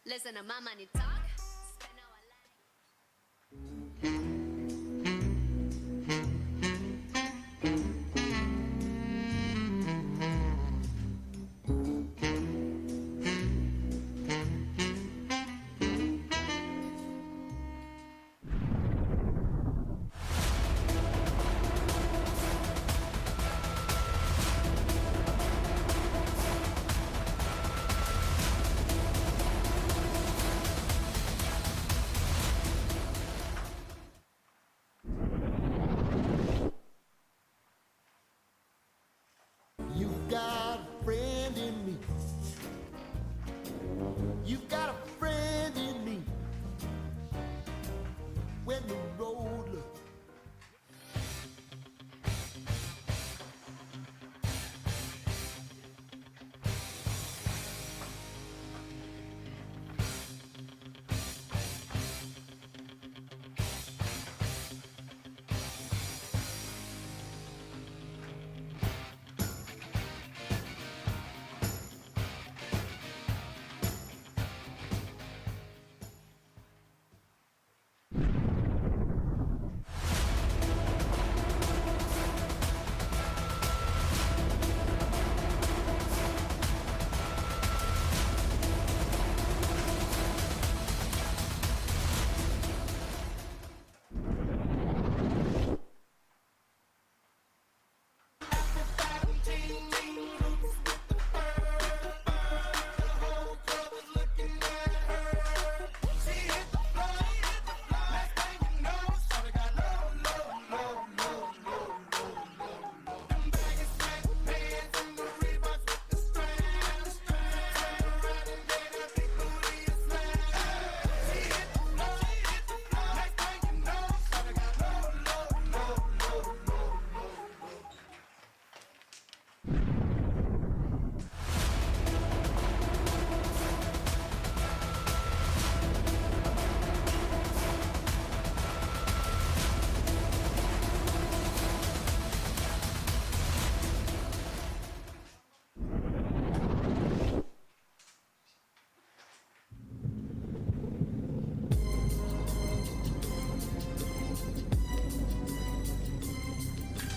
Listen to my money talk. Spend how I like. You've got a friend in me. You've got a friend in me. When the road looks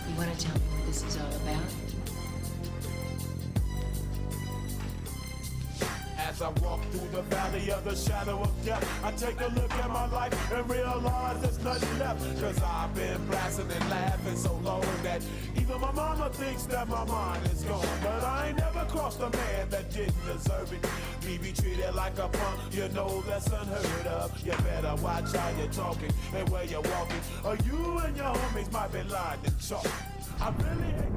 You want to tell me what this is all about? As I walk through the valley of the shadow of death, I take a look at my life and realize there's nothing left. Cause I've been blasting and laughing so long that even my mama thinks that my mind is gone. But I ain't never crossed a man that didn't deserve it. Me be treated like a punk, you know that's unheard of. You better watch how you're talking and where you're walking, or you and your homies might be lying to chalk. I really hate.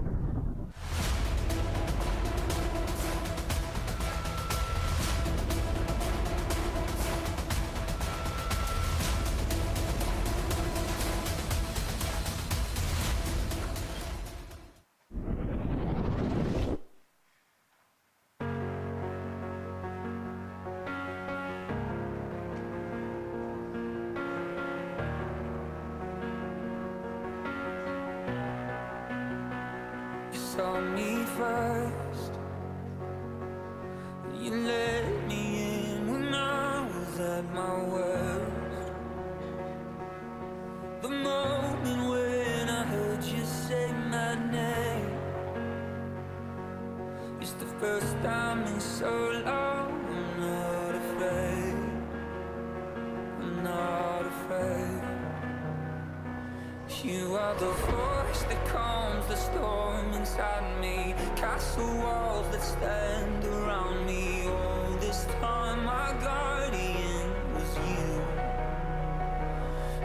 Saw me first. You let me in when I was at my worst. The moment when I heard you say my name, it's the first time in so long I'm not afraid. the voice that calms the storm inside me. Castle walls that stand around me. All this time my guardian was you.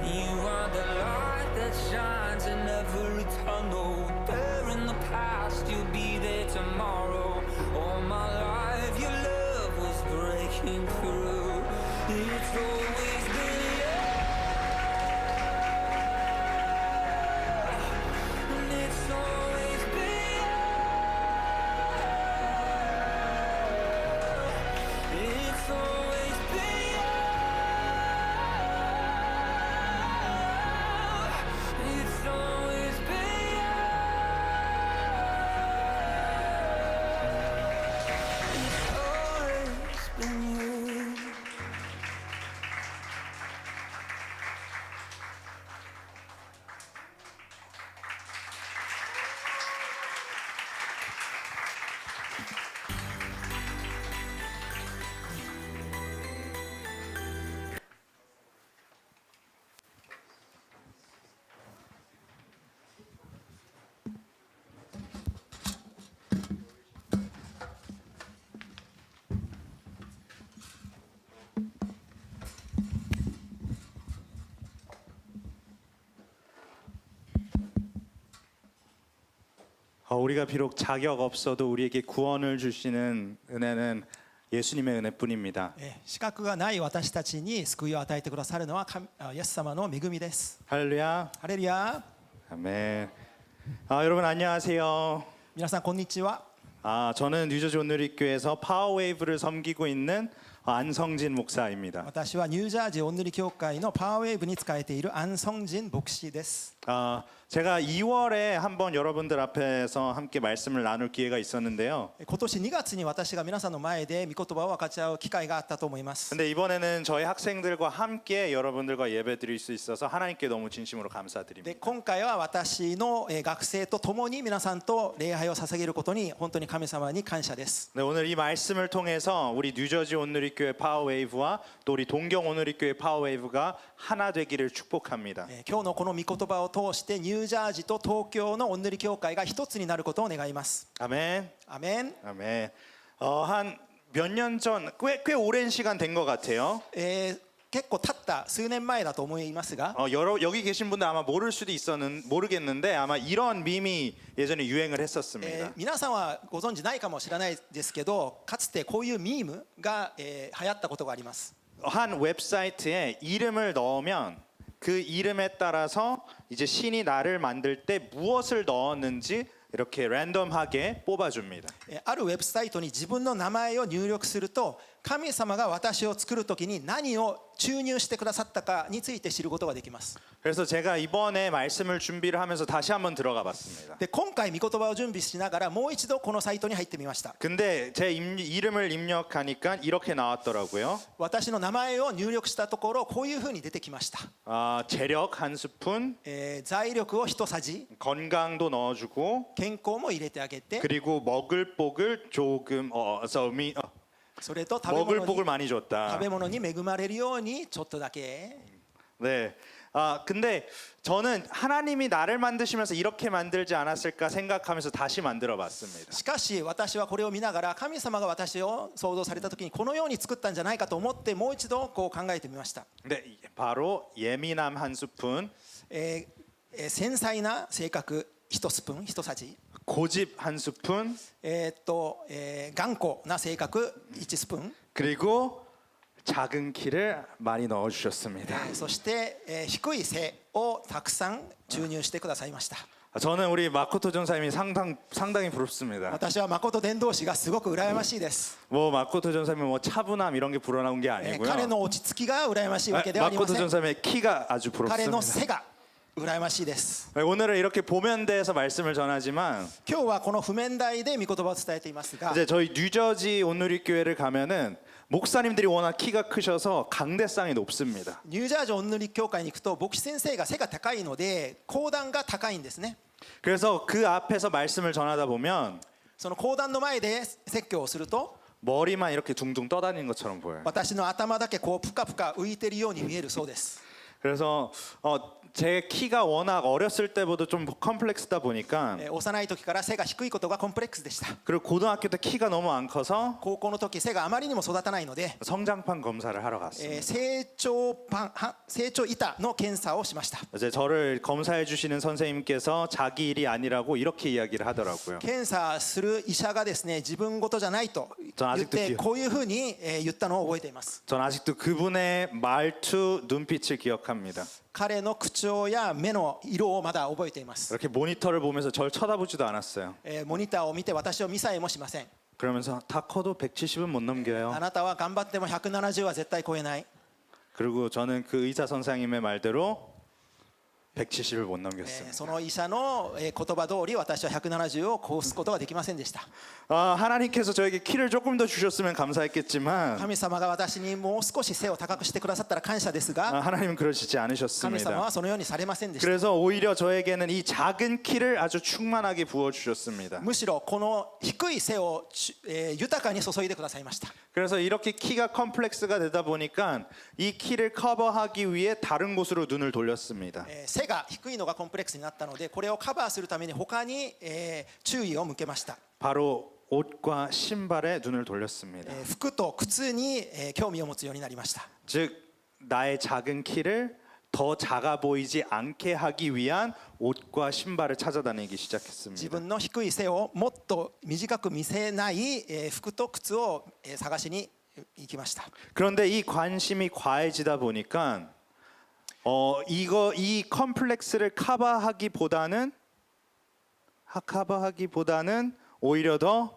You are the light that shines in every tunnel. There in the past, you'll be there tomorrow. All my life your love was breaking through. It's always been you. And it's always been you. It's always been you. It's always been you. It's always been you. 우리가 비록 자격 없어도 우리에게 구원을 주시는 은혜는 예수님의 은혜뿐입니다. 資格がない私たちに救いを与えてくださるのはイエス様の恵みです。 할렐루야. ハレルヤ。 아멘. 여러분 안녕하세요. 皆さんこんにちは。 저는 뉴저지 온누리교회에서 파워웨이브를 섬기고 있는 안성진 목사입니다. 私はニュージャージーおんぬり教会のパワーウェーブに仕えているアンソンジン牧師です。 제가 2월에 한번 여러분들 앞에서 함께 말씀을 나눌 기회가 있었는데요. 今年2月に私が皆さんの前で御言葉を分かち合う機会があったと思います。 근데 이번에는 저희 학생들과 함께 여러분들과 예배 드릴 수 있어서 하나님께 너무 진심으로 で 감사드립니다. 今回は私の学生と共に皆さんと礼拝を捧げることに本当に神様に感謝です。 네, 오늘 이 말씀을 통해서 우리 뉴저지 온누리교회 파워웨이브와 또 우리 동경 온누리교회 파워웨이브가 하나 되기를 축복합니다. 今日のこの御言葉を通してニュージャージーと東京のおんぬり教会が一つになることを願います。 아멘. アメン。 아멘. 한 몇 년 전, 꽤 오랜 시간 된 것 같아요. 結構経った数年前だと思いますが、 여기 계신 분들 아마 모르겠는데 아마 이런 밈이 예전에 유행을 했었습니다. 皆さんはご存知ないかもしれないですけど、かつてこういうミームが、流行ったことがあります。 한 웹사이트에 이름을 넣으면 그 이름에 따라서 이제 신이 나를 만들 때 무엇을 넣었는지 이렇게 랜덤하게 뽑아줍니다. あるウェブサイトに自分の名前を入力すると、神様が私を作るときに何を注入してくださったかについて知ることができます。 그래서 제가 이번에 말씀을 준비를 하면서 다시 한번 들어가 봤습니다. で今回御言葉を準備しながらもう一度このサイトに入ってみました。 근데 제 이름을 입력하니까 이렇게 나왔더라고요. 私の名前を入力したところこういうふうに出てきました。 재력 한 스푼, 財力を一さじ、 건강도 넣어주고 健康も入れてあげて、 그리고 먹을 복을 조금 썸이 それと 먹을 복을 食 많이 줬다. べ物に恵まれるようにちょっとだけ。 네. 근데 저는 하나님이 나를 만드시면서 이렇게 만들지 않았을까 생각하면서 다시 만들어 봤습니다. しかし私はこれを見ながら神様が私を創造された時にこのように作ったんじゃないかと思ってもう一度こう考えてみました。 네, 바로 예민함 한 스푼, 繊細な性格一スプーン一さじ、 고집 한 스푼, 頑固な性格1スプーン、 그리고 작은 키를 많이 넣어 주셨습니다. そして、低い背をたくさん注入してくださいました。 저는 우리 마코토 전사님이 상당히 부럽습니다. 私は誠伝道師がすごく羨ましいです。 뭐 마코토 전사님 뭐 차분함 이런 게 불어나온 게 彼 아니고요. の落ち着きが羨ましいわけではありま 마코토 せん。 전사님의 키가 아주 彼の 부럽습니다. 背が羨ましいです。 오늘은 이렇게 보면대에서 말씀을 전하지만 今日はこの譜面台で御言葉を伝えていますが、 이제 저희 뉴저지 온누리교회를 가면은 목사님들이 워낙 키가 크셔서 강대상이 높습니다. ニュージャージーおんぬり教会に行くと牧師先生が背が高いので講談が高いんですね。 그래서 그 앞에서 말씀을 전하다 보면 その講談の前で説教をすると 머리만 이렇게 둥둥 떠다니는 것처럼 보여요. 私の頭だけこうプカプカ浮いてるように見えるそうです。 그래서 제 키가 워낙 어렸을 때보다 좀 컴플렉스다 보니까 幼い時から背が低いことがコンプレックスでした。 그리고 고등학교 때 키가 너무 안 커서 高校の時背があまりにも育たないので、 성장판 검사를 하러 갔습니다. 成長板の検査をしました。 이제 저를 검사해 주시는 선생님께서 자기 일이 아니라고 이렇게 이야기를 하더라고요. 検査する医者がですね、自分事じゃないと言ってこういうふうに言ったのを覚えています。 전 아직도 그분의 말투, 눈빛을 기억합니다. 彼の口調や目の色をまだ覚えています。 이렇게 모니터를 보면서 절 쳐다보지도 않았어요. モニターを見て私を見さえもしません。 그러면서 다 커도 170은 못 넘겨요. あなたは頑張っても170は絶対超えない。 그리고 저는 그 의사 선생님의 말대로 170을 못 넘겼습니다. その医者の言葉通り私は170を超すことができませんでした。 하나님께서 저에게 키를 조금 더 주셨으면 감사했겠지만 神様が私にもう少し背を高くしてくださったら感謝ですが、 하나님은 그러시지 神様 않으셨습니다. はそのようにされませんでした。 그래서 오히려 저에게는 이 작은 키를 아주 충만하게 부어 주셨습니다. むしろこの低い背を豊かに注いでくださいました。 그래서 이렇게 키가 컴플렉스가 되다 보니까 이 키를 커버하기 위해 다른 곳으로 눈을 돌렸습니다. 背が低いのがコンプレックスになったので、これをカバーするために他に注意を向けました。 바로 옷과 신발에 눈을 돌렸습니다. 服と靴に興味を持つようになりました。 즉 나의 작은 키를 더 작아 보이지 않게 하기 위한 옷과 신발을 찾아다니기 自 시작했습니다. 分の低い背をもっと短く見せない服と靴を探しに行きました。 그런데 이 관심이 과해지다 보니까 이 컴플렉스를 커버하기보다는 오히려 더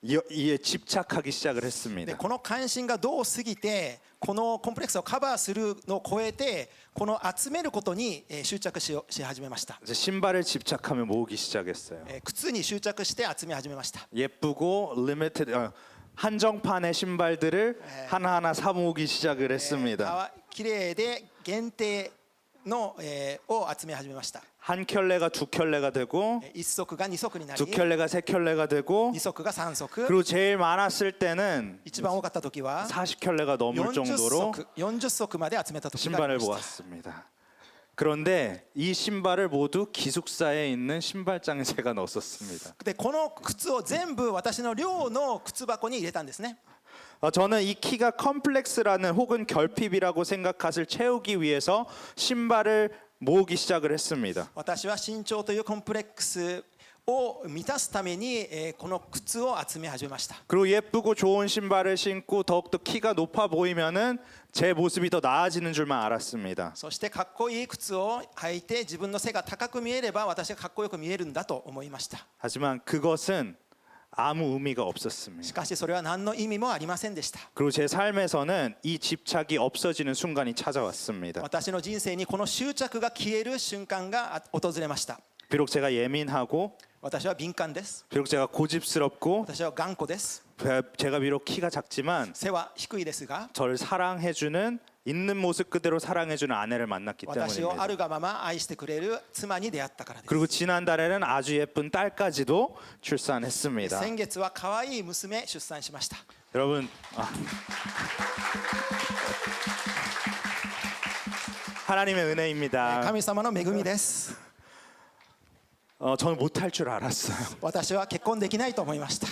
이에 집착하기 시작을 で 했습니다. この関心がどう過ぎてこのコンプレックスをカバーするのを超えてこの集めることに執着し始めました。 이제 신발을 집착하며 모으기 시작했어요. 靴に執着して集め始めました。 예쁘고 리미티드 한정판의 신발들을 하나하나 사 모으기 시작을 했습니다. 綺麗で限定のを集め始めました。 한 켤레가 두 켤레가 되고 1足が2足になり 두 켤레가 세 켤레가 되고 2足が3足 그리고 제일 많았을 때는 一番多かった時は 40켤레가 넘을 40 정도로 足40足まで集めた時があ 신발을 りました。 모았습니다. 그런데 이 신발을 모두 기숙사에 있는 신발장에 제가 넣었습니다. でこの靴を全部私の寮の靴箱に入れたんですね。 저는 이 키가 컴플렉스라는 혹은 결핍이라고 생각것을 채우기 위해서 신발을 모으기 시작을 했습니다. 私は身長というコンプレックスを満たすためにこの靴を集め始めました。 그리고 예쁘고 좋은 신발을 신고 더욱더 키가 높아 보이면은 제 모습이 더 나아지는 줄만 알았습니다. そしてかっこいい靴を履いて自分の背が高く見えれば私がかっこよく見えるんだと思いました。 하지만 그것은 아무 의미가 し 없었습니다. かしそれは何の意味もありませんでした。 그리고 제 삶에서는 이 집착이 없어지는 순간이 찾아왔습니다. 私の人生にこの執着が消える瞬間が訪れました。 비록 제가 예민하고 私は敏感です。 비록 제가 고집스럽고 私は頑固です。 제가 비록 키가 작지만 背は低いですが 저를 사랑해주는 있는 모습 그대로 사랑해주는 아내를 만났기 私をあ 때문입니다. るがまま愛してくれる妻に出会ったからです。 그리고 지난달에는 아주 예쁜 딸까지도 출산했습니다. 先月は可愛い娘出産しました。 여러분 하나님의 은혜입니다. 神様の恵みです。 저는 못할 줄 알았어요. 私は結婚できないと思いました。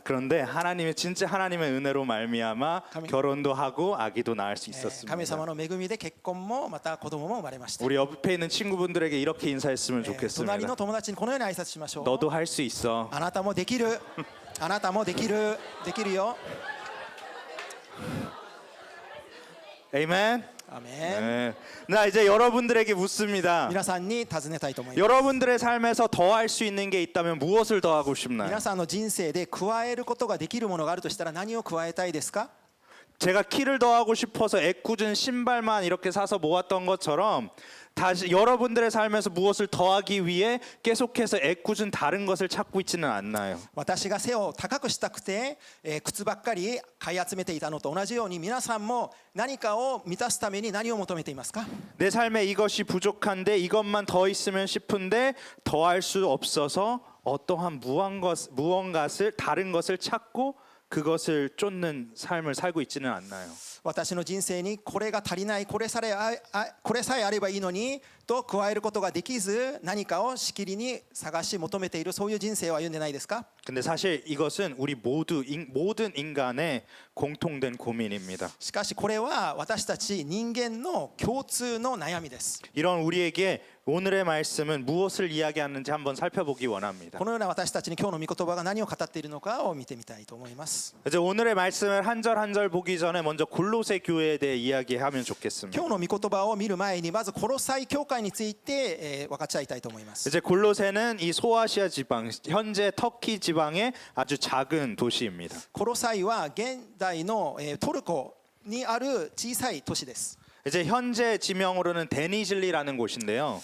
그런데 하나님의 진짜 하나님의 은혜로 말미암아 결혼도 하고 아기도 낳을 수 神 있었습니다. 様の恵みで結婚もまた子供も生まれました。 우리 옆에 있는 친구분들에게 이렇게 인사했으면 隣 좋겠습니다. の友達にこのように挨拶しましょう。 너도 할 수 있어. あなたもできる。あなたもできる。できるよ。 에이멘. アーメン。 네. 나 이제 여러분들에게 묻습니다. 皆さんに尋ねたいと思います。 여러분들의 삶에서 더 할 수 있는 게 있다면 무엇을 더 하고 싶나요? 皆さんの人生で加えることができるものがあるとしたら何を加えたいですか？ 제가 키를 더 하고 싶어서 애꿎은 신발만 이렇게 사서 모았던 것처럼 다시 여러분들의 삶에서 무엇을 더하기 위해 계속해서 애꿎은 다른 것을 찾고 있지는 않나요? 私が背を高くしたくて、靴ばっかり買い集めていたのと同じように皆さんも何かを満たすために何を求めていますか？ 내 삶에 이것이 부족한데 이것만 더 있으면 싶은데 더 할 수 없어서 어떠한 무언가를 다른 것을 찾고 그것을 쫓는 삶을 살고 있지는 않나요? 私の人生にこれが足りない、これさえあればいいのにと加えることができず、何かをしきりに探し求めている、そういう人生を歩んでないですか？ 근데 사실 이것은 우리 모든 인간의 공통된 고민입니다. しかしこれは私たち人間の共通の悩みです。 이런 우리에게 오늘의 말씀은 무엇을 이야기하는지 한번 살펴보기 원합니다. このような私たちに今日の御言葉が何を語っているのかを見てみたいと思います。 이제 오늘의 말씀을 한 절 한 절 보기 전에 먼저 골로새 교회에 대해 이야기하면 좋겠습니다. 今日の御言葉を見る前にまずコロサイ教会について分かち合いたいと思います。 이제 골로새는 이 소아시아 지방, 현재 터키 지방의 아주 작은 도시입니다. コロサイは現代のトルコにある小さい都市です。 이제 현재 지명으로는 데니즐리라는 곳인데요.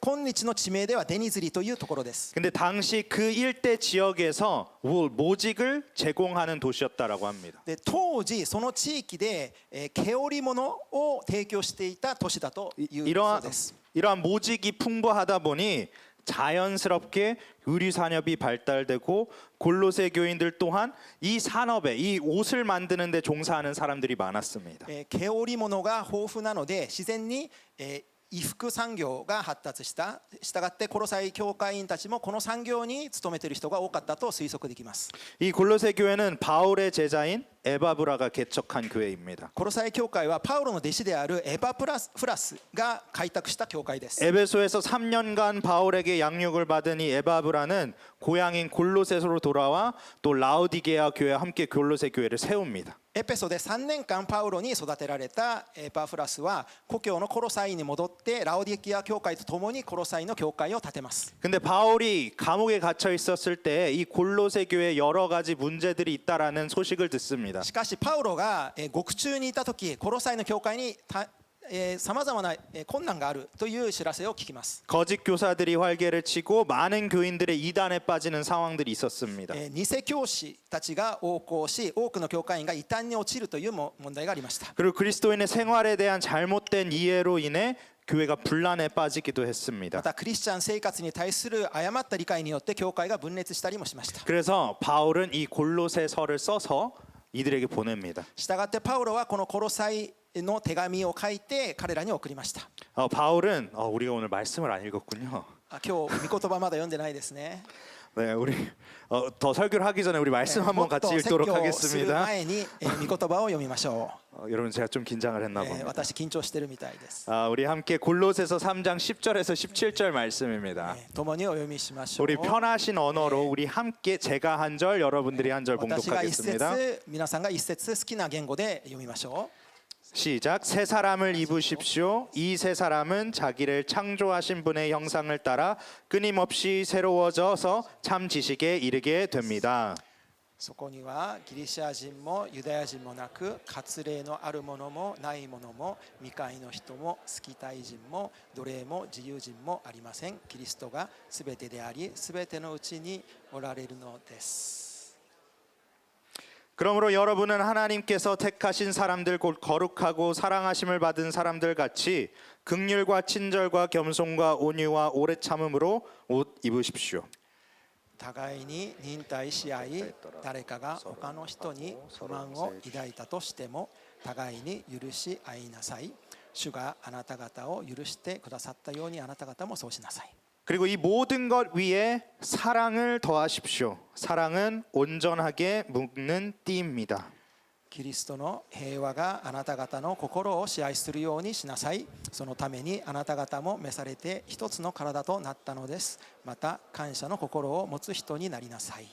今日の地名ではデニズリというところです。 근데 당시 그 일대 지역에서 모직을 제공하는 도시였다라고 합니다. で当時その地域で毛織物を提供していた都市だというそうです。 이러한 모직이 풍부하다 보니 자연스럽게 의류 산업이 발달되고 골로새 교인들 또한 이 산업에 이 옷을 만드는 데 종사하는 사람들이 많았습니다. 毛織物が豊富なので自然に衣服産業が発達した。したがってコロサイ教会員たちもこの産業に勤めている人が多かったと推測できます。 이 골로새 교회는 바울의 제자인 에바브라가 개척한 교회입니다. コロサイ教会はパウロの弟子であるエバフラスが開拓した教会です。 에베소에서 3년간 바울에게 양육을 받은 이 에바브라는 고향인 골로새로 돌아와 또 라오디게아 교회와 함께 골로새 교회를 세웁니다. エペソで3年間パウロに育てられたエパフラスは故郷のコロサイに戻ってラオディケア教会と共にコロサイの教会を建てます。 근데 바울이 감옥에 갇혀 있었을 때 이 골로새 교회에 여러 가지 문제들이 있다라는 소식을 듣습니다. しかしパウロが獄中にいた時コロサイの教会にさまざまな困難があるという知らせを聞きます。 거짓 교사들이 활개를 치고 많은 교인들의 이단에 빠지는 상황들이 있었습니다. 偽教師たちが横行し多くの教会員が異端に陥るという問題がありました。 그리고 그리스도인의 생활에 대한 잘못된 이해로 인해 교회가 분란에 빠지기도 ま 했습니다. たクリスチャン生活に対する誤った理解によって教会が分裂したりもしました。 그래서 바울은 이 골로새서를 써서 이들에게 보냅니다. したがってパウロはこのコロサイの手紙を書いて彼らに送りました。 바울은 우리가 오늘 말씀을 안 읽었군요. 今日御言葉まだ読んでないですね。 네, 우리 더 설교를 하기 전에 우리 말씀 も 한번 っと 같이 説 읽도록 教をする 하겠습니다. 前に御言葉を読みましょ 여러분 제가 좀 긴장을 했나 う。 봅니다. 私緊張してるみたいです。 우리 함께 골로새서 3장 10절에서 17절 말씀입니다. 共にお読みしましょう。 우리 편하신 언어로 우리 함께 제가 한 절, 여러분들이 한 절 私が一 봉독하겠습니다. 節、皆さんが一節好きな言語で読みましょう。 시작. 새 사람을 입으십시오. 이 새 사람은 자기를 창조하신 분의 형상을 따라 끊임없이 새로워져서 참 지식에 이르게 됩니다. そこにはギリシャ人もユダヤ人もなく、割礼のあるものもないものも、未開の人もスキタイ人も奴隷も自由人もありません。キリストがすべてであり、すべてのうちにおられるのです。 그러므로 여러분은 하나님께서 택하신 사람들 곧 거룩하고 사랑하심을 받은 사람들 같이 긍휼과 친절과 겸손과 온유와 오래 참음으로 옷 입으십시오. 互いに忍耐し合い、誰かが他の人に不満を抱いたとしても互いに許し合いなさい。主があなた方を許してくださったようにあなた方もそうしなさい。 그리고 이 모든 것 위에 사랑을 더하십시오. 사랑은 온전하게 묶는 띠입니다. キリストの平和があなた方の心を支配するようにしなさい。そのためにあなた方も召されて一つの体となったのです。また感謝の心を持つ人になりなさい。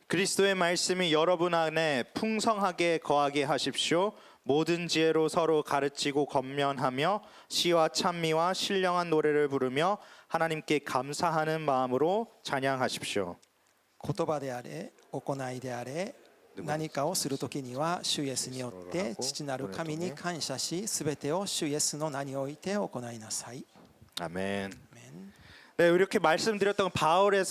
그리스도의 말씀이 여러분 안에 풍성하게 거하게 하십시오. 모든 지혜로 서로 가르치고 권면하며 시와 찬미와 신령한 노래를 부르며 하나님께 감사하는 마음으로 찬양하십시오. 言葉であれ、行いであれ、何かをするときには主イエスによって父なる神に感謝し、すべてを主イエスの名において行いなさい。 아멘. 네, 이렇게 말씀드렸던 바울은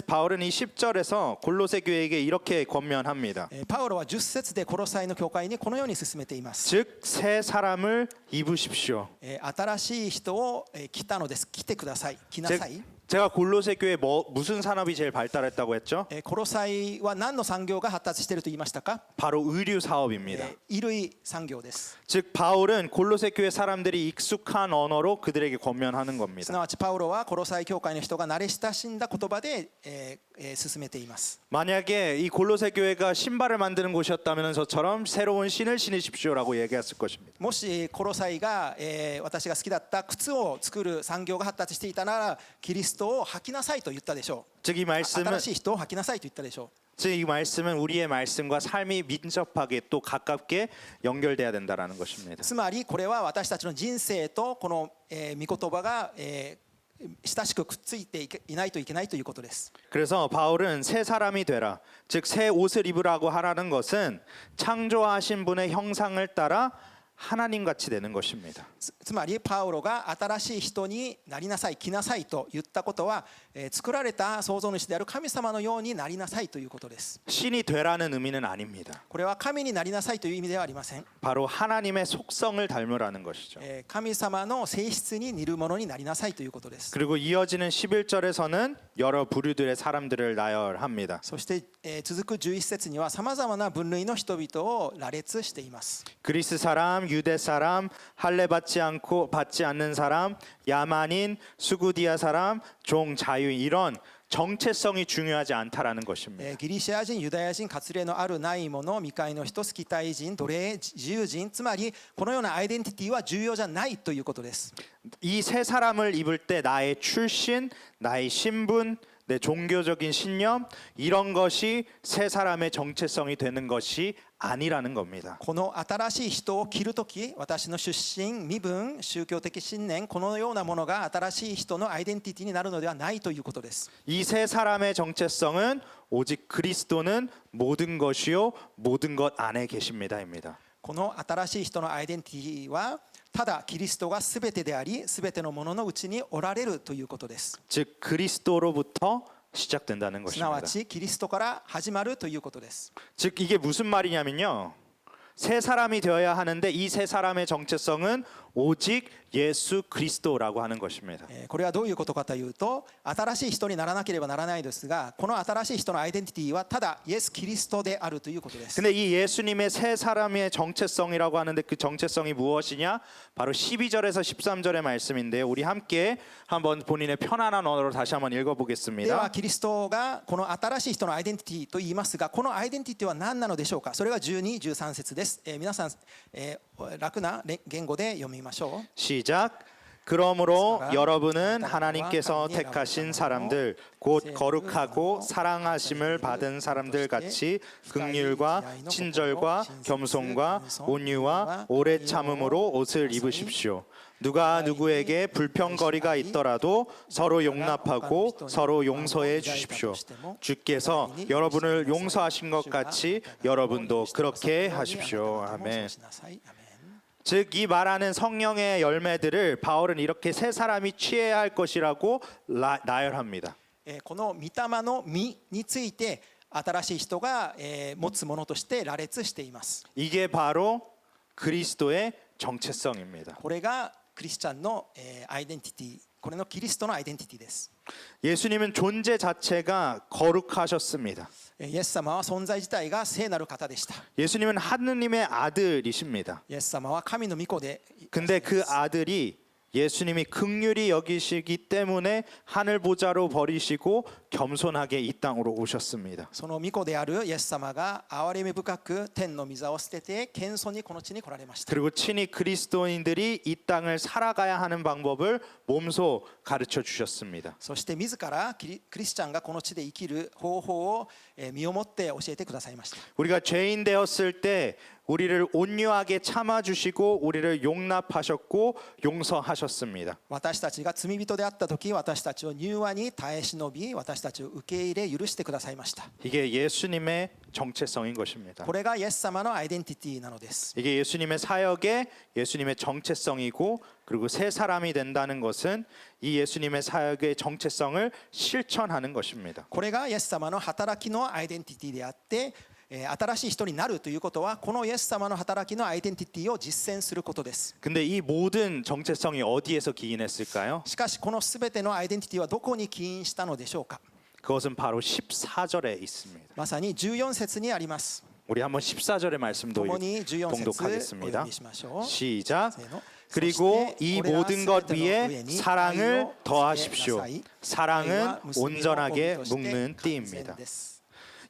이 10절에서 골로새 교회에게 이렇게 권면합니다. パウロは10節でコロサイの教会にこのように進めています。 즉 새 사람을 입으십시오. 新しい人を来たのです。来てください。来なさい。 제가 골로새 교회 무슨 산업이 제일 발달했다고 했죠? コロサイは何の産業が発達していると言いましたか？ 바로 의류 사업입니다. 衣類産業です。 즉 바울은 골로새 교회 사람들이 익숙한 언어로 그들에게 권면하는 す 겁니다. なわちパウロはコロサイ教会の人が慣れ親しんだ言葉で、進めています。 만약에 이 골로새 교회가 신발을 만드는 곳이었다면 저처럼 새로운 신을 신으십시오라고 얘기했을 것입니다. もしコロサイが、私が好きだった靴を作る産業が発達していたならキリストを履きなさいと言ったでしょ 즉 이 う。 말씀은 新しい人を履きなさいと言ったでしょう。 즉 이 말씀은 우리의 말씀과 삶이 민첩하게 또 가깝게 연결돼야 된다라는 것입니다. つまりこれは私たちの人生とこの、御言葉が、親しくくっついていないといけないということです。 그래서 바울은 새 사람이 되라, 즉 새 옷을 입으라고 하라는 것은 창조하신 분의 형상을 따라 하나님 같이 되는 것입니다. つまりパウロが新しい人になりなさい、着なさいと言ったことは、作られた創造主である神様のようになりなさいということです。 신이 되라는 의미는 아닙니다. これは神になりなさいという意味ではありません。 바로 하나님의 속성을 닮으라는 것이죠. 神様の性質に似るものになりなさいということです。 그리고 이어지는 11절에서는 여러 부류들의 사람들을 나열합니다. そして、続く11節にはさまざまな分類の人々を羅列しています。 그리스 사람, 유대 사람, 할례 받지 않는 사람, 야만인, 수구디아 사람, 종, 자유인 이런 정체성이 중요하지 않다라는 것입니다. ギリシア人、ユダヤ人、割礼のあるない者、未開の人、スキタイ人、奴隷、自由人、つまりこのようなアイデンティティは重要じゃないということです。 이 새 사람을 입을 때 나의 출신, 나의 신분, 내 종교적인 신념 이런 것이 새 사람의 정체성이 되는 것이 아니라는 겁니다. この新しい人を着るとき、私の出身、身分、宗教的信念、このようなものが新しい人のアイデンティティになるのではないということです。 이 새 사람의 정체성은 오직 그리스도는 모든 것이요 모든 것 안에 계십니다입니다. この新しい人のアイデンティティはただキリストがすべてであり、すべてのもののうちにおられるということです。 즉 그리스도로부터 시작된다는 すな 것입니다. わちキリストから始まるということです。 즉 이게 무슨 말이냐면요. 새 사람이 되어야 하는데 이 새 사람의 정체성은 오직 예수 그리스도라고 하는 것입니다. これはどういうことかというと、新しい人にならなければならないですが、この新しい人のアイデンティティはただイエス・キリストであるということです。 근데 이 예수님의 새 사람의 정체성이라고 하는데 그 정체성이 무엇이냐? 바로 12절에서 13절의 말씀인데요. 우리 함께 한번 본인의 편안한 언어로 다시 한번 では 읽어보겠습니다. キリストがこの新しい人のアイデンティティと言いますが、このアイデンティティは何なのでしょうか。それが12、13節です。皆さん、楽な言語で読みましょう。 시작. 그러므로 여러분은 하나님께서 택하신 사람들 곧 거룩하고 사랑하심을 받은 사람들 같이 긍휼과 친절과 겸손과 온유와 오래 참음으로 옷을 입으십시오. 누가 누구에게 불평거리가 있더라도 서로 용납하고 서로 용서해 주십시오. 주께서 여러분을 용서하신 것 같이 여러분도 그렇게 하십시오. 아멘. 즉 이 말하는 성령의 열매들을 바울은 이렇게 새 사람이 취해야 할 것이라고 나열합니다. この御霊の実について新しい人が持つものとして羅列しています。 이게 바로 그리스도의 정체성입니다. これがクリスチャンのアイデンティティ、これのキリストのアイデンティティです。 예수님은 존재 자체가 거룩하셨습니다. イエス様は存在自体が聖なる方でした。 예수님은 하느님의 아들이십니다. イエス様は神の御子で、 근데 그 아들이 예수님이 긍휼히 여기시기 때문에 하늘 보좌로 버리시고 겸손하게 이 땅으로 오셨습니다. その御子であるイエス様が憐れみ深く天の御座を捨てて謙遜にこの地に来られました。 그리고 친히 그리스도인들이 이 땅을 살아가야 하는 방법을 몸소 가르쳐 주셨습니다. そして自らクリスチャンがこの地で生きる方法を身をもって教えてくださいました。 우리가 죄인 되었을 때 우리를 온유하게 참아 주시고 우리를 용납하셨고 용서하셨습니다. 私たちが罪人であった時、私たちを柔和に耐え忍び、私たちを受け入れ許してくださいました。 이게 예수님의 정체성인 것입니다. これがイエス様のアイデンティティなのです。 이게 예수님의 사역의 예수님의 정체성이고 그리고 새 사람이 된다는 것은 이 예수님의 사역의 정체성을 실천하는 것입니다. これがイエス様の働きのアイデンティティであって、新しい人になるということはこのイエス様の働きのアイデンティティを実践することです。 근데 이 모든 정체성이 어디에서 기인했을까요? しかしこのすべてのアイデンティティはどこに起因したのでしょうか。 그것은 바로 14절에 있습니다. まさに14節にあります。 우리 한번 14절의 말씀도 共に14節お 봉독하겠습니다. 読みしましょう。 시작. せーの。 그리고 이 모든 것 위에 사랑을 더하십시오. 사랑은 온전하게 묶는 띠입니다.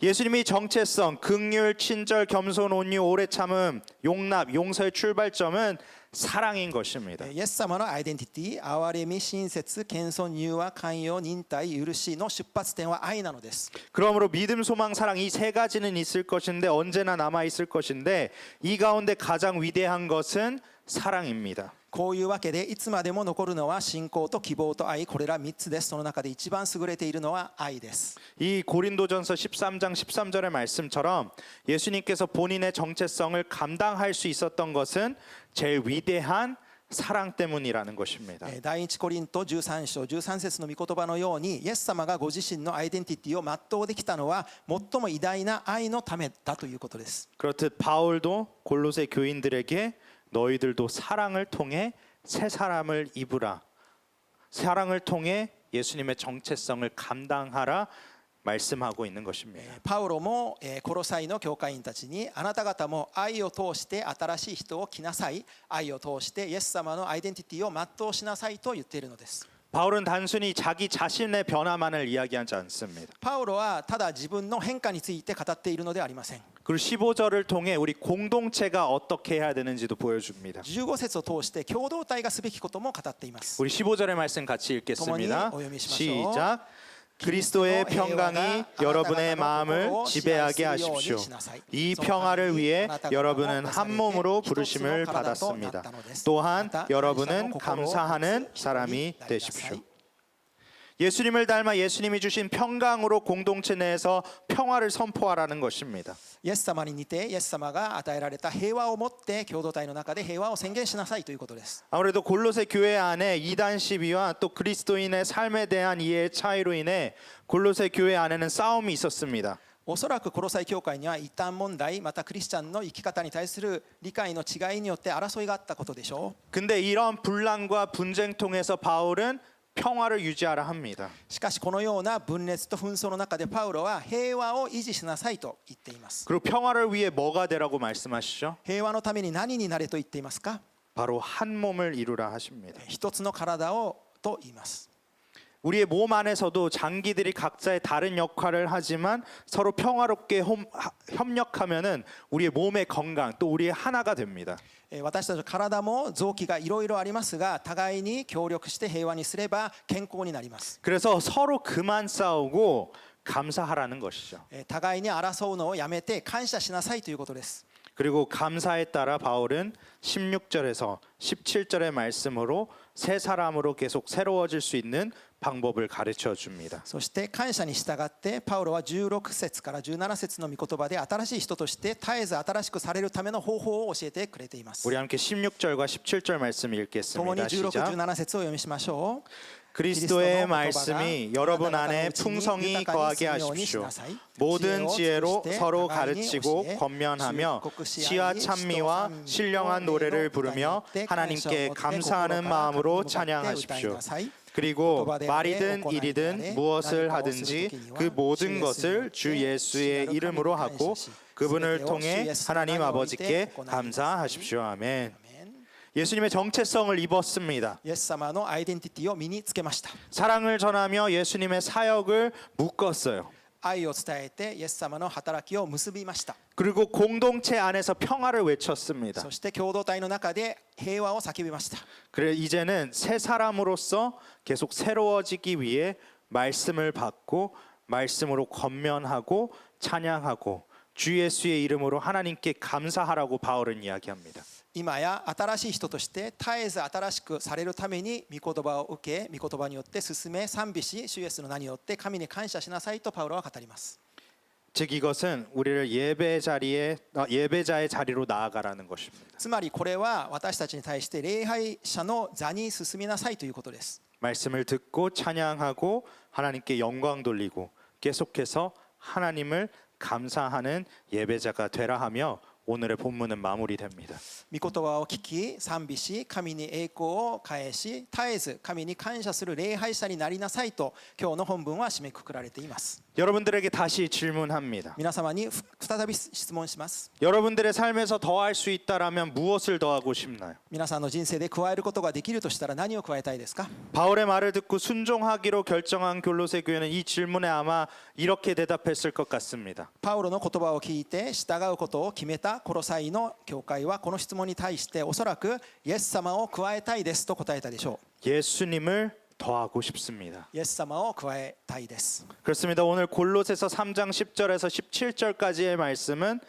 예수님이 정체성, 긍휼, 친절, 겸손, 온유, 오래 참음, 용납, 용서의 출발점은 사랑인 것입니다. イエス様のアイデンティティ、憐れみ、親切、謙遜、柔和、寛容、忍耐、許しの出発点は愛なのです。 그러므로 믿음, 소망, 사랑 이 세 가지는 있을 것인데 언제나 남아 있을 것인데 이 가운데 가장 위대한 것은 사랑입니다. こういうわけでいつまでも残るのは信仰と希望と愛、これら3つです。その中で一番優れているのは愛です。 이 고린도전서 13장 13절의 말씀처럼 예수님께서 본인의 정체성을 감당할 수 있었던 것은 제일 위대한 사랑 때문이라는 것입니다. 第一コリント13章13節の御言葉のようにイエス様がご自身のアイデンティティを全うできたのは最も偉大な愛のためだということです。 그렇듯 바울도 골로새 교인들에게 너희들도 사랑을 통해 새 사람을 입으라. 사랑을 통해 예수님의 정체성을 감당하라 말씀하고 있는 것입니다. パウロもコロサイの教会員たちにあなた方も愛を通して新しい人を着なさい、愛を通してイエス様のアイデンティティを全うしなさいと言っているのです。 바울은 단순히 자기 자신의 변화만을 이야기하지 않습니다. パウロはただ自分の変化について語っているのではありません。 그리고 15절을 통해 우리 공동체가 어떻게 해야 되는지도 보여줍니다. 15節を通して共同体がすべきことも語っています。 우리 15절의 말씀 같이 읽겠습니다. 시작. 그리스도의 평강이 여러분의 마음을 지배하게 하십시오. 이 평화를 위해 여러분은 한 몸으로 부르심을 받았습니다. 또한 여러분은 감사하는 사람이 되십시오. 예수님을 닮아 예수님이 주신 평강으로 공동체 내에서 평화를 선포하라는 것입니다. イエス様に似てイエス様が与えられた平和を持って共同体の中で平和を宣言しなさいということです。 아무래도 골로새 교회 안에 이단 시비와 또 그리스도인의 삶에 대한 이해의 차이로 인해 골로새 교회 안에는 싸움이 있었습니다. おそらくコロサイ教会には異端問題またクリスチャンの生き方に対する理解の違いによって争いがあったことでしょう。 근데 이런 분란과 분쟁 통해서 바울은 평화를 유지하라 합니다. しかしこのような分裂と紛争の中でパウロは平和を維持しなさいと言っています。 그리고 평화를 위해 뭐가 되라고 말씀하시죠? 平和のために何になれと言っていますか？ 바로 한 몸을 이루라 하십니다. 一つの体をと言います。 우리의 몸 안에서도 장기들이 각자의 다른 역할을 하지만 서로 평화롭게 협력하면은 우리의 몸의 건강 또 우리의 하나가 됩니다. 私たちの体も臓器がいろいろありますが互いに協力して平和にすれば健康になります。 그래서 서로 그만 싸우고 감사하라는 것이죠. 互いに争うのをやめて感謝しなさいということです。 그리고 감사에 따라 바울은 16절에서 17절의 말씀으로 새 사람으로 계속 새로워질 수 있는 방법을 가르쳐 줍니다. そして感謝に従ってパウロは16節から17節の御言葉で新しい人として絶えず新しくされるための方法を教えてくれています。 우리 함께 16절과 17절 말씀 共に 읽겠습니다. 16、 시작. 17節をお読みしましょう。 그리스도의 말씀이 여러분 안에 풍성히 거하게 하십시오. 모든 지혜로 서로 가르치고 권면하며 지혜와 찬미와 신령한 노래를 부르며 하나님께 감사하는 마음으로 찬양하십시오. 그리고 말이든 일이든 무엇을 하든지 그 모든 것을 주 예수의 이름으로 하고 그분을 통해 하나님 아버지께 감사하십시오. 아멘. 예수님의 정체성을 입었습니다. イエス様のアイデンティティを身につけました。 사랑을 전하며 예수님의 사역을 묶었어요. 愛を伝えてイエス様の働きを結びました。 그리고 공동체 안에서 평화를 외쳤습니다. そして共同体の中で平和を叫びました。 그래 이제는 새 사람으로서 계속 새로워지기 위해 말씀을 받고 말씀으로 권면하고 찬양하고 주 예수의 이름으로 하나님께 감사하라고 바울은 이야기합니다. 今や新しい人として絶えず新しくされるために御言葉を受け御言葉によって進め賛美し主イエスの名によって神に感謝しなさいとパウロは語ります。 즉 이것은 우리를 예배자의 자리로 나아가라는 것입니다. つまりこれは私たちに対して礼拝者の座に進みなさいということです。 말씀을 듣고 찬양하고 하나님께 영광 돌리고 계속해서 하나님을 감사하는 예배자가 되라 하며 오늘의 본문은 마무리됩니다. 御言葉を聞き賛美し神に栄光を返し絶えず神に感謝する礼拝者になりなさいと今日の本文は締めくくられています。 여러분들에게 다시 질문합니다. 皆様に再び質問します。 여러분들의 삶에서 더할 수 있다라면 무엇을 더하고 싶나요? 皆さんの人生で加えることができるとしたら何を加えたいですか？ 바울의 말을 듣고 순종하기로 결정한 골로새 교회는 이 질문에 아마 이렇게 대답했을 것 같습니다. パウロの言葉を聞いて従うことを決めたコロサイの教会はこの質問に対しておそらくイエス様を加えたいですと答えたでしょ 예수님을 더하고 싶습니다. う。イエス様を加えたいです。 그렇습니다. 오늘 골로새서 3장 10절에서 17절까지의 말씀은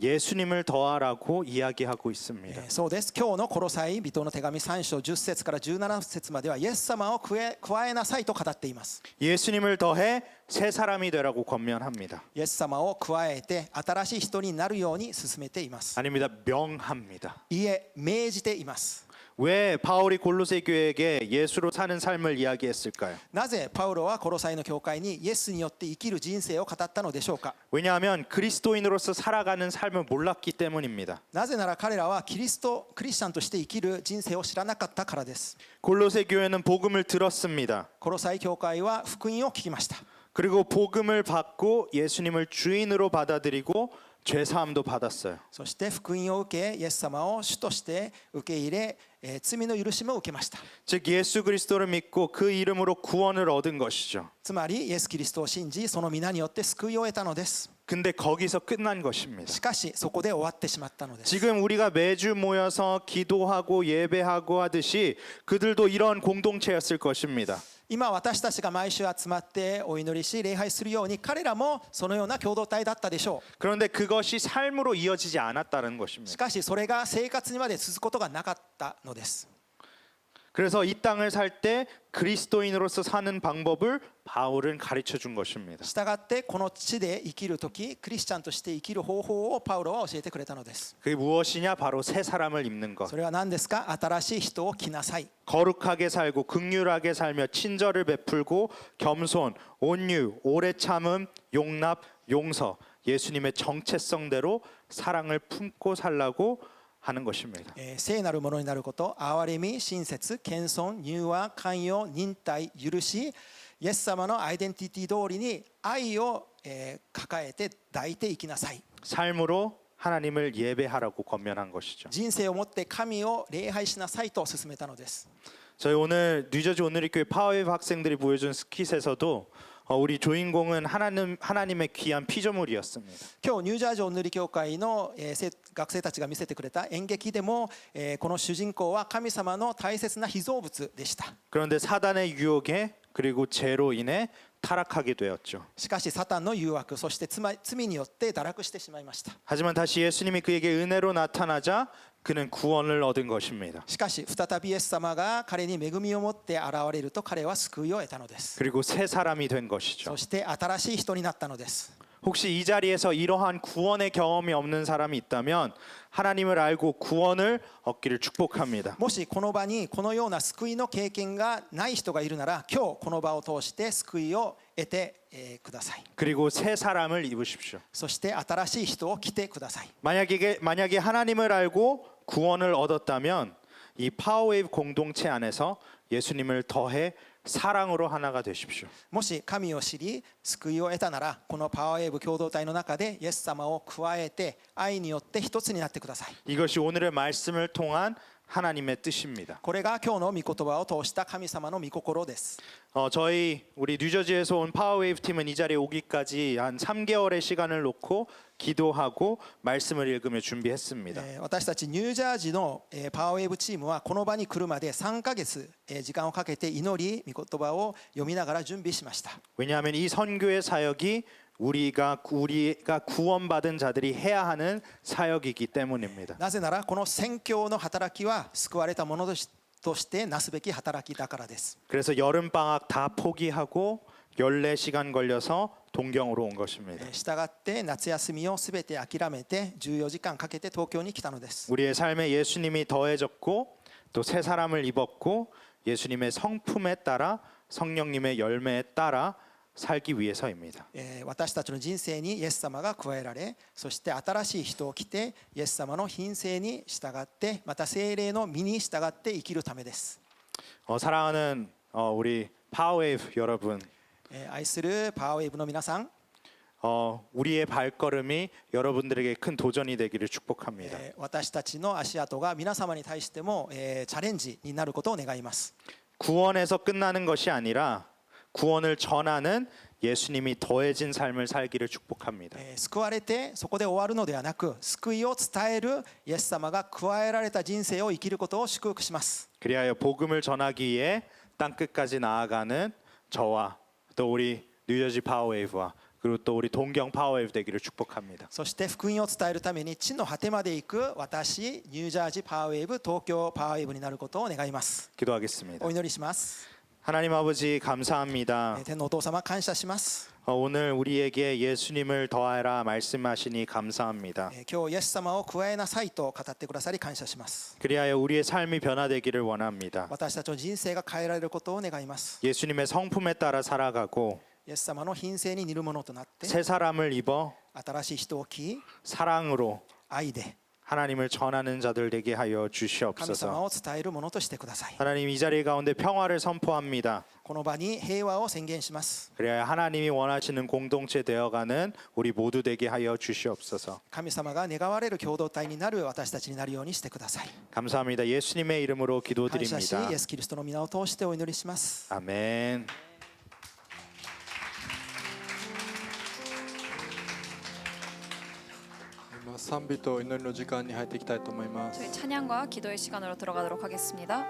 예수님을 더하라고 이야기하고 있습니다. そうです。今日のコロサイ人の手紙3章10節から17節まではイエス様を加えなさいと語っています。 예수님을 더해 새 사람이 되라고 권면합니다. イエス様を加えて新しい人になるように進めています。 아닙니다. 명합니다. いえ、命じています。 왜 바울이 골로새 교회에게 예수로 사는 삶을 이야기했을까요? なぜパウロはコロサイの教会にイエスによって生きる人生を語ったのでしょうか？ 왜냐하면 그리스도인으로서 살아가는 삶을 몰랐기 때문입니다. なぜなら彼らはクリスチャンとして生きる人生を知らなかったからです。 골로새 교회는 복음을 들었습니다. コロサイ教会は福音を聞きました。 그리고 복음을 받고 예수님을 주인으로 받아들이고 죄 사함도 받았어요. そして福音を受けイエス様を主として受け入れ罪の許しも受けました。 즉 예수 그리스도를 믿고 그 이름으로 구원을 얻은 것이죠. つまりイエス・キリストを信じその皆によって救いを得たのです。 근데 거기서 끝난 것입니다. しかしそこで終わってしまったのです。 지금 우리가 매주 모여서 기도하고 예배하고 하듯이 그들도 이런 공동체였을 것입니다. 今私たちが毎週集まってお祈りし礼拝するように彼らもそのような共同体だったでしょ 그런데 그것이 삶으로 이어지지 않았다는 う。し 것입니다. かしそれが生活にまで続くことがなかったのです。 그래서 이 땅을 살 때 그리스도인으로서 사는 방법을 바울은 가르쳐 준 것입니다. したがってこの地で生きるときクリスチャンとして生きる方法をパウロは教えてくれたのです。 그게 무엇이냐? 바로 새 사람을 입는 것. それは何ですか？新しい人を着なさい。 거룩하게 살고 긍휼하게 살며 친절을 베풀고 겸손, 온유, 오래 참음, 용납, 용서, 예수님의 정체성대로 사랑을 품고 살라고 하는 것입니다. 聖なるものになること、憐れみ、親切、謙遜、柔和、寛容、忍耐、許し、イエス様のアイデンティティ通りに愛を抱えて抱いていきなさい。 삶으로 하나님을 예배하라고 권면한 것이죠. 人生をもって神を礼拝しなさいと勧めたのです。 저희 오늘 뉴저지 오늘리교회 파워웨이브 학생들이 보여준 스킷에서도 우리 주인공은 하나님의 귀한 피조물이었습니다. 今日ニュージャージーお塗り教会の学生たちが見せてくれた演劇でもこの主人公は神様の大切な被造物でした。 그런데 사단의 유혹에 그리고 죄로 인해 타락하게 되었죠. しかしサタンの誘惑そして罪によって堕落してしまいました。 하지만 다시 예수님이 그에게 은혜로 나타나자 그는 구원을 얻은 것입니다. しかし再びイエス様が彼に恵みを持って現れると彼は救いを得たのです。 그리고 새 사람이 된 것이죠. そして新しい人になったのです。 혹시 이 자리에서 이러한 구원의 경험이 없는 사람이 있다면 하나님을 알고 구원을 얻기를 축복합니다. もしこの場にこのような救いの経験がない人がいるなら今日この場を通して救いを得てください。 그리고 새 사람을 입으십시오. そして新しい人を着てください。 만약에 하나님을 알고 구원을 얻었다면 이 파워웨이브 공동체 안에서 예수님을 더해 사랑으로 하나가 되십시오. もし神を知り救いを得たならこのパワーウェーブ共同体の中でイエス様を加えて愛によって一つになってください。 이것이 오늘의 말씀을 통한 하나님의 뜻입니다. これが今日の御言葉を通した神様の御心です。 우리 뉴저지에서 온 파워웨이브 팀은 이 자리에 오기까지 한 3개월의 시간을 놓고 기도하고 말씀을 읽으며 준비했습니다. 私たちニュージャージーのパワーウェーブチームはこの場に来るまで3ヶ月時間をかけて祈り御言葉を読みながら準備しました。 왜냐하면 이 선교의 사역이 우리가 구원받은 자들이 해야 하는 사역이기 때문입니다. なぜならこの宣教の働きは救われた者としてなすべき働きだからです。 그래서 여름 방학 다 포기하고 14시간 걸려서 동경으로 온 것입니다. したがって夏休みをすべて諦めて14時間かけて東京に来たのです。 우리의 삶에 예수님이 더해졌고 또 새 사람을 입었고 예수님의 성품에 따라 성령님의 열매에 따라 살기 위해서입니다. 私たちの人生にイエス様が加えられ、そして新しい人を来てイエス様の品性に従って、また聖霊の身に従って生きるためです。 사랑하는 우리 파워웨이브 여러분, 愛するパワーウェーブの皆さん、 우리의 발걸음이 여러분들에게 큰 도전이 되기를 축복합니다. 私たちの足跡が皆様に対しても、チャレンジになることを願います。 구원에서 끝나는 것이 아니라 구원을 전하는 예수님이 더해진 삶을 살기를 축복합니다. 救われてそこで終わるのではなく、救いを伝えるイエス様が加えられた人生を生きることを祝福します。 그리하여 복음을 전하기 위해 땅 끝까지 나아가는 저와 또 우리 뉴저지 파워웨이브와 그리고 또 우리 동경 파워웨이브 되기를 축복합니다. そして福音を伝えるために地の果てまで行く私、ニュージャージーパワーウェーブ、東京パワーウェーブになることを願います。 기도하겠습니다. お祈りします。 하나님 아버지 감사합니다. 天のお父様、感謝します。 오늘 우리에게 예수님을 더하라 말씀하시니 감사합니다. 今日イエス様を加えなさいと語ってくださり感謝します。 그리하여 우리의 삶이 변화되기를 원합니다. 私たちの人生が変えられることを願います。 예수님의 성품에 따라 살아가고 イエス様の品性に似るものとなって 새 사람을 입어 新しい人を着、 사랑으로 愛で 하나님을 전하는 자들 되게 하여 神様 주시옵소서. を伝えるものとしてください。 하나님 이 자리 가운데 평화를 선포합니다. この場に平和を宣言します。 그래야 하나님이 원하시는 공동체 되어가는 우리 모두 되게 하여 주시옵소서. 神様が願われる共同体になる私たちになるようにしてください。 감사합니다. 예수님의 이름으로 感謝し、 기도드립니다. イエス・キリストの皆を通してお祈りします。 아멘. 今賛美と祈りの時間に入っていきたいと思います。 저희 찬양과 기도의 시간으로 들어가도록 하겠습니다.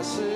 She